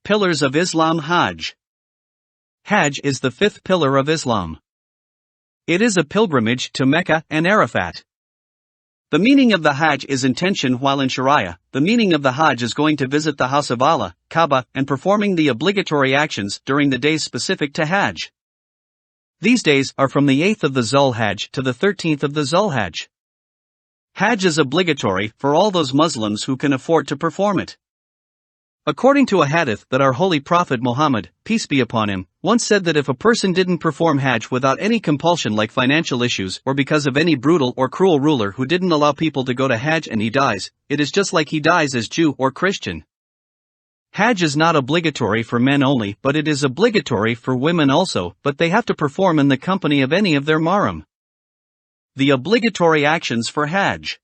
Pillars of Islam. Hajj. Hajj is the fifth pillar of Islam. It is a pilgrimage to Mecca and Arafat. The meaning of the Hajj is intention, while in Shariah, the meaning of the Hajj is going to visit the house of Allah, Kaaba, and performing the obligatory actions during the days specific to Hajj. These days are from the 8th of the Zul Hajj to the 13th of the Zul Hajj. Hajj is obligatory for all those Muslims who can afford to perform it. According to a Hadith that our Holy Prophet Mohamed, peace be upon him, once said that if a person didn't perform Hajj without any compulsion like financial issues or because of any brutal or cruel ruler who didn't allow people to go to Hajj and he dies, it is just like he dies as Jew or Christian. Hajj is not obligatory for men only, but it is obligatory for women also, but they have to perform in the company of any of their mahram. The obligatory actions for Hajj.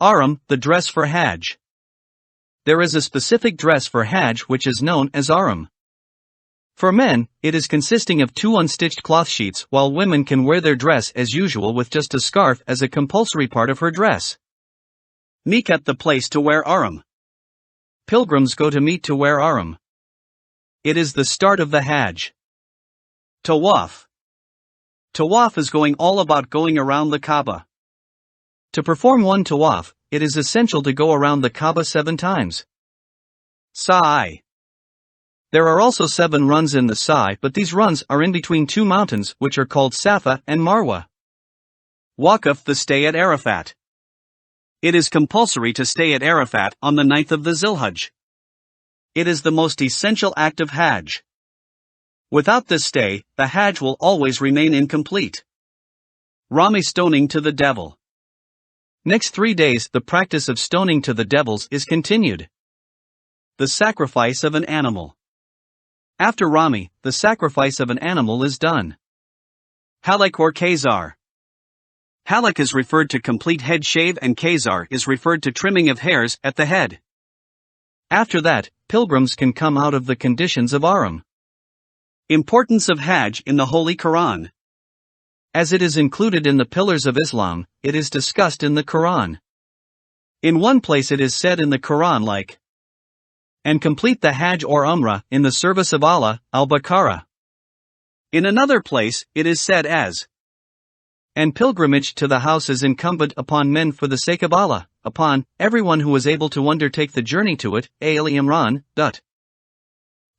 Ihram, the dress for Hajj. There is a specific dress for Hajj which is known as ihram. For men, it is consisting of 2 unstitched cloth sheets, while women can wear their dress as usual with just a scarf as a compulsory part of her dress. Miqat, the place to wear ihram. Pilgrims go to meet to wear ihram. It is the start of the Hajj. Tawaf. Tawaf is going all about going around the Kaaba. To perform one tawaf, it is essential to go around the Kaaba 7 times. Sa'i. There are also 7 runs in the Sa'i, but these runs are in between 2 mountains which are called Safa and Marwa. Waqf, the stay at Arafat. It is compulsory to stay at Arafat on the 9th of the Zul Hajj. It is the most essential act of Hajj. Without this stay, the Hajj will always remain incomplete. Rami, stoning to the devil. Next 3 days, the practice of stoning to the devils is continued. The sacrifice of an animal. After Rami, the sacrifice of an animal is done. Halak or Qazar. Halak is referred to complete head shave and Qazar is referred to trimming of hairs at the head. After that, pilgrims can come out of the conditions of ihram. Importance of Hajj in the Holy Quran. As it is included in the pillars of Islam, it is discussed in the Quran. In one place it is said in the Quran like, and complete the Hajj or Umrah in the service of Allah, Al-Baqarah. In another place, it is said as, and pilgrimage to the house is incumbent upon men for the sake of Allah, upon everyone who is able to undertake the journey to it, Ali Imran.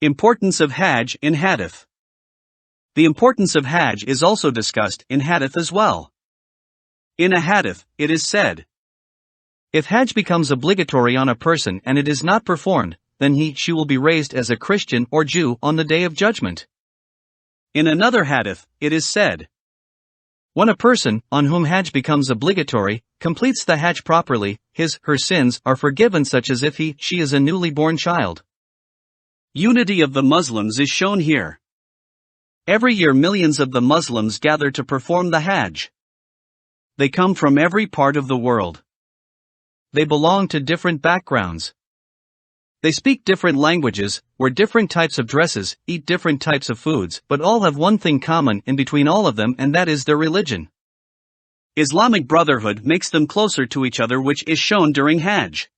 Importance of Hajj in Hadith. The importance of Hajj is also discussed in Hadith as well. In a Hadith, it is said, if Hajj becomes obligatory on a person and it is not performed, then she will be raised as a Christian or Jew on the Day of Judgment. In another Hadith, it is said, when a person, on whom Hajj becomes obligatory, completes the Hajj properly, her sins are forgiven, such as if she is a newly born child. Unity of the Muslims is shown here. Every year millions of the Muslims gather to perform the Hajj. They come from every part of the world. They belong to different backgrounds. They speak different languages, wear different types of dresses, eat different types of foods, but all have one thing common in between all of them, and that is their religion. Islamic brotherhood makes them closer to each other, which is shown during Hajj.